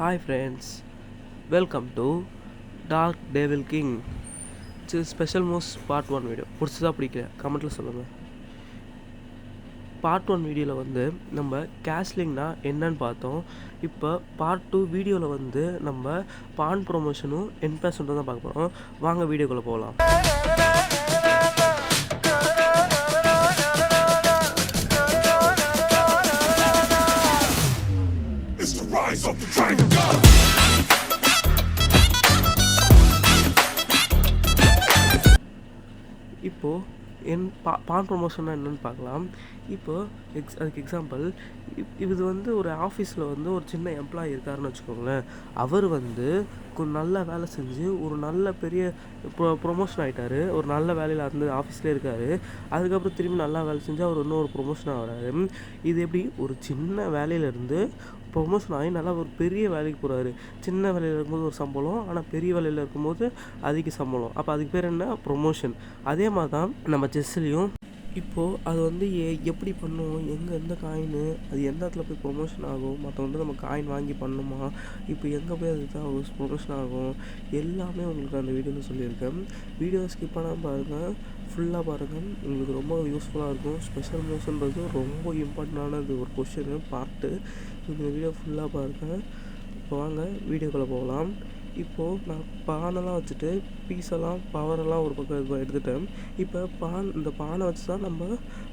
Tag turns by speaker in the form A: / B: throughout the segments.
A: Hi friends, welcome to Dark Devil King. It's special most part 1 video. பிடிச்சதா பிடிக்கல கமெண்ட்டில் சொல்லுங்கள். பார்ட் 1 வீடியோவில் வந்து நம்ம கேஸ்லிங்னா என்னன்னு பார்த்தோம். இப்போ பார்ட் 2 வீடியோவில் வந்து நம்ம பான் ப்ரொமோஷனும் என்பேசன்ட்டும் தான் பார்க்க போகிறோம். வாங்க வீடியோக்குள்ளே போகலாம். இப்போது பான் ப்ரொமோஷன்னா என்னென்னு பார்க்கலாம். இப்போது அதுக்கு எக்ஸாம்பிள் இது வந்து ஒரு ஆஃபீஸில் வந்து ஒரு சின்ன எம்ப்ளாயி இருக்காருன்னு வச்சுக்கோங்களேன். அவர் வந்து கொஞ்சம் நல்ல வேலை செஞ்சு ஒரு நல்ல பெரிய ப்ரொமோஷன் ஆகிட்டார். ஒரு நல்ல வேலையில் அந்த ஆஃபீஸ்லேயே இருக்கார். அதுக்கப்புறம் திரும்பி நல்லா வேலை செஞ்சு அவர் இன்னும் ஒரு ப்ரொமோஷன் ஆகிறாரு. இது எப்படி ஒரு சின்ன வேலையிலேருந்து ப்ரொமோஷன் ஆகி நல்லா ஒரு பெரிய வேலைக்கு போகிறாரு. சின்ன வேலையில் இருக்கும்போது ஒரு சம்பளம், ஆனால் பெரிய வேலையில் இருக்கும்போது அதிக சம்பளம். அப்போ அதுக்கு பேர் என்ன? ப்ரொமோஷன். அதே மாதிரி தான் நம்ம செஸ்லேயும் இப்போது அது வந்து எப்படி பண்ணுவோம், எந்த காயின்னு அது எந்த இடத்துல போய் ப்ரொமோஷன் ஆகும், மற்றவங்க நம்ம காயின் வாங்கி பண்ணுமா, இப்போ எங்கே போய் அது தான் ப்ரொமோஷன் ஆகும், எல்லாமே உங்களுக்கு அந்த வீடியோவில் சொல்லியிருக்கேன். வீடியோ ஸ்கிப் பண்ணாமல் பாருங்கள், ஃபுல்லாக பாருங்கள், உங்களுக்கு ரொம்ப யூஸ்ஃபுல்லாக இருக்கும். ஸ்பெஷல் மோஷன்றது ரொம்ப இம்பார்ட்டண்டானது ஒரு கொஷின் பார்ட்டு. இந்த வீடியோ ஃபுல்லாக பாருங்கள். இப்போ வாங்க வீடியோக்குள்ளே போகலாம். இப்போது நான் பானெல்லாம் வச்சுட்டு பீஸெல்லாம் பவரெல்லாம் ஒரு பக்கம் எடுத்துட்டேன். இப்போ இந்த பானை வச்சு தான் நம்ம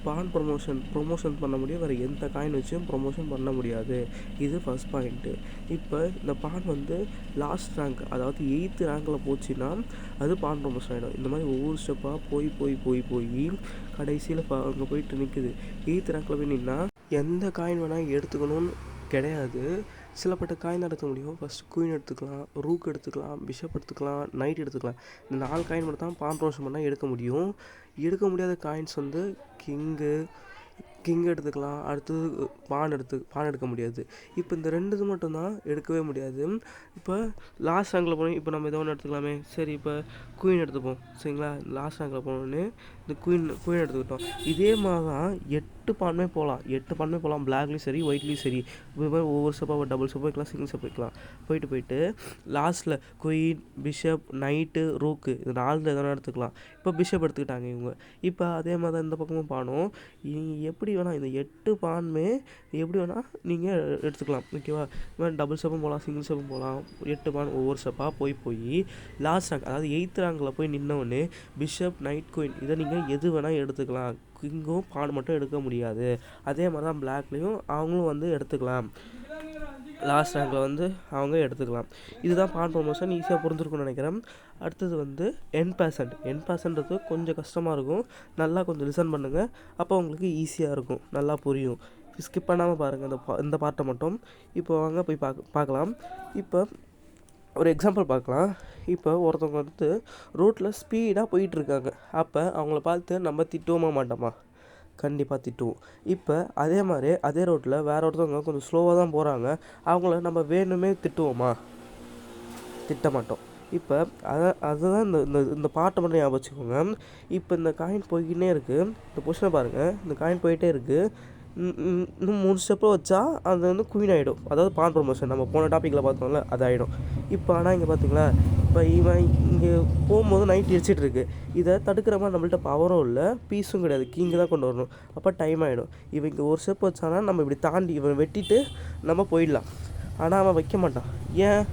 A: பான் ப்ரொமோஷன் பண்ண முடியும். வேறு எந்த காயின் வச்சும் ப்ரொமோஷன் பண்ண முடியாது. இது ஃபஸ்ட் பாயிண்ட்டு. இப்போ இந்த பான் வந்து லாஸ்ட் ரேங்க், அதாவது 8th ரேங்கில் போச்சுன்னா அது பான் ப்ரொமோஷன் ஆகிடும். இந்த மாதிரி ஒவ்வொரு ஸ்டெப்பாக போய் கடைசியில் அங்கே போயிட்டு நிற்குது. 8th ரேங்கில் போய் நின்னா எந்த காயின் வேணால் எடுத்துக்கணும்னு கிடையாது. சிலப்பட்ட காயின் தான் எடுக்க முடியும். ஃபஸ்ட் குயின் எடுத்துக்கலாம், ரூக் எடுத்துக்கலாம், பிஷப் எடுத்துக்கலாம், நைட் எடுத்துக்கலாம். இந்த 4 காயின் மட்டும் தான் பான் ப்ரொமோஷன் பண்ணால் எடுக்க முடியும். எடுக்க முடியாத காயின்ஸ் வந்து கிங் எடுத்துக்கலாம். அடுத்தது பான் எடுக்க முடியாது. இப்போ இந்த 2 மட்டும்தான் எடுக்கவே முடியாது. இப்போ லாஸ்ட் ரேங்கில் போனோம். இப்போ நம்ம எதோ ஒன்று எடுத்துக்கலாமே. சரி, இப்போ குயின் எடுத்துப்போம். சரிங்களா, லாஸ்ட் ரேங்கில் போனோடனே இந்த குயின் எடுத்துக்கிட்டோம். இதே மாதிரி தான் 8 பான்மே போகலாம். பிளாக்லேயும் சரி, ஒயிட்லேயும் சரி. இப்போ ஒவ்வொரு ஸ்டெப்பாக டபுள் ஸ்டெப் வைக்கலாம், சிங்கிள் ஸ்டெப் வைக்கலாம். போயிட்டு லாஸ்ட்டில் குயின், பிஷப், நைட்டு, ரூக்கு, இது 4 எதனா எடுத்துக்கலாம். இப்போ பிஷப் எடுத்துக்கிட்டாங்க இவங்க. இப்போ அதே மாதிரி தான் இந்த பக்கமும் பானும். எப்படி வேணால் இந்த 8 பானுமே எப்படி வேணால் நீங்கள் எடுத்துக்கலாம். ஓகேவா? இப்போ டபுள் ஸ்டெப்பும் போகலாம், சிங்கிள் ஸ்டெப்பும் போகலாம். 8 பான் ஒவ்வொரு ஸ்டெப்பாக போய் லாஸ்ட் ரேங்க், அதாவது 8th ரேங்கில் போய் நின்னோடனே பிஷப், நைட், குயின் இதை நீங்கள் எது வேணால் எடுத்துக்கலாம். கிங்கும் பான் மட்டும் எடுக்க முடியாது. அதே மாதிரி தான் பிளாக்லேயும் அவங்களும் வந்து எடுத்துக்கலாம். லாஸ்ட் ரேங்கில் வந்து அவங்க எடுத்துக்கலாம். இதுதான் பான் ப்ரொமோஷன். ஈஸியாக புரிஞ்சிருக்கும்னு நினைக்கிறேன். அடுத்தது வந்து என்பேசன்ட்றது கொஞ்சம் கஷ்டமாக இருக்கும். நல்லா கொஞ்சம் லிசன் பண்ணுங்கள், அப்போ உங்களுக்கு ஈஸியாக இருக்கும், நல்லா புரியும். ஸ்கிப் பண்ணாமல் பாருங்கள் இந்த பார்ட்டை மட்டும். இப்போ வாங்க போய் பார்க்கலாம். இப்போ ஒரு எக்ஸாம்பிள் பார்க்கலாம். இப்போ ஒருத்தவங்க வந்து ரோட்டில் ஸ்பீடாக போயிட்டுருக்காங்க. அப்போ அவங்கள பார்த்து நம்ம திட்டுவோமா மாட்டோமா? கண்டிப்பாக திட்டுவோம். இப்போ அதே மாதிரி அதே ரோட்டில் வேறு ஒருத்தவங்க கொஞ்சம் ஸ்லோவாக தான் போகிறாங்க. அவங்கள நம்ம வேணுமே திட்டுவோமா? திட்ட மாட்டோம். இப்போ அதுதான் இந்த பாட்டை மட்டும் ஞாபகம் வச்சுக்கோங்க. இப்போ இந்த காயின் போய்கிட்டே இருக்குது. இந்த பொசிஷனை பாருங்கள், இந்த காயின் போயிட்டே இருக்குது. இன்னும் 3 ஸ்டெப்பில் வச்சா அது வந்து குயின் ஆகிடும். அதாவது பான் ப்ரொமோஷன் நம்ம போன டாப்பிக்கில் பார்த்தோம்ல, அது ஆகிடும். இப்போ ஆனால் இங்கே பார்த்தீங்களா, இப்போ இவன் இங்கே போகும்போது நைட் இடிச்சிட்டு இருக்கு. இதை தடுக்கிற மாதிரி நம்மள்ட்ட பவரும் இல்லை, பீஸும் கிடையாது. கிங்கு தான் கொண்டு வரணும். அப்போ டைம் ஆகிடும். இவன் இங்கே ஒரு ஸ்டெப் வச்சானா நம்ம இப்படி தாண்டி இவன் வெட்டிட்டு நம்ம போயிடலாம். ஆனால் அவன் வைக்க மாட்டான். ஏன்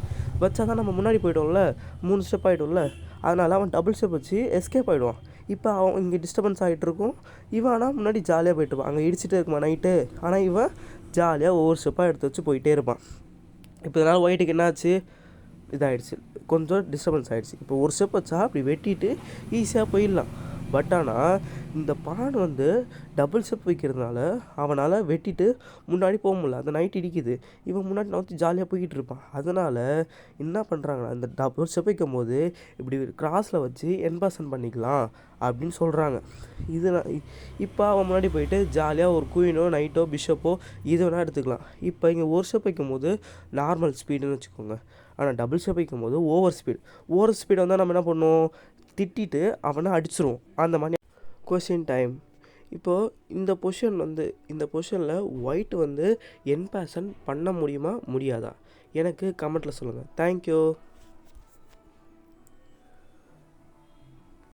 A: வச்சா தான் நம்ம முன்னாடி போய்ட்டோம்ல, 3 ஸ்டெப் ஆகிட்டோம்ல. அதனால் அவன் டபுள் ஸ்டெப் வச்சு எஸ்கேப் ஆகிடுவான். இப்போ அவன் இங்கே டிஸ்டர்பன்ஸ் ஆகிட்டு இருக்கும். இவன் ஆனால் முன்னாடி ஜாலியாக போய்ட்டு இருப்பான். அங்கே இடிச்சிட்டே இருக்குமா நைட்டு, ஆனால் இவன் ஜாலியாக ஒவ்வொரு ஸ்டெப்பாக எடுத்து வச்சு போயிட்டே இருப்பான். இப்போ இதனால் ஒயிட்டுக்கு என்னாச்சு? இதாகிடுச்சு, கொஞ்சம் டிஸ்டர்பன்ஸ் ஆகிடுச்சு. இப்போ ஒரு ஸ்டெப் வச்சா அப்படி வெட்டிட்டு ஈஸியாக போயிடலாம். பட் ஆனால் இந்த பான் வந்து டபுள் ஸ்டெப் வைக்கிறதுனால அவனால் வெட்டிட்டு முன்னாடி போக முடியல. அந்த நைட் இடிக்குது, இவன் முன்னாடி நான் ஜாலியாக போய்கிட்டு இருப்பான். அதனால் என்ன பண்ணுறாங்கன்னா, இந்த டபுள் ஸ்டெப் வைக்கும் போது இப்படி கிராஸில் வச்சு என்பேசன் பண்ணிக்கலாம் அப்படின்னு சொல்கிறாங்க. இப்போ அவன் முன்னாடி போயிட்டு ஜாலியாக ஒரு குயினோ, நைட்டோ, பிஷப்போ இது வேணால் எடுத்துக்கலாம். இப்போ இங்கே ஒரு ஸ்டெப் வைக்கும் போது நார்மல் ஸ்பீடுன்னு வச்சுக்கோங்க. ஆனால் டபுள் ஸ்டெப் வைக்கும் போது ஓவர் ஸ்பீடு வந்தால் நம்ம என்ன பண்ணுவோம்? திட்டிட்டு அவனை அடிச்சிருவோம். அந்த மாதிரி கொஸ்டின் டைம். இப்போது இந்த பொசிஷனில் ஒயிட் வந்து என்பேசன் பண்ண முடியுமா முடியாதா? எனக்கு கமெண்ட்டில் சொல்லுங்கள். தேங்க்யூ.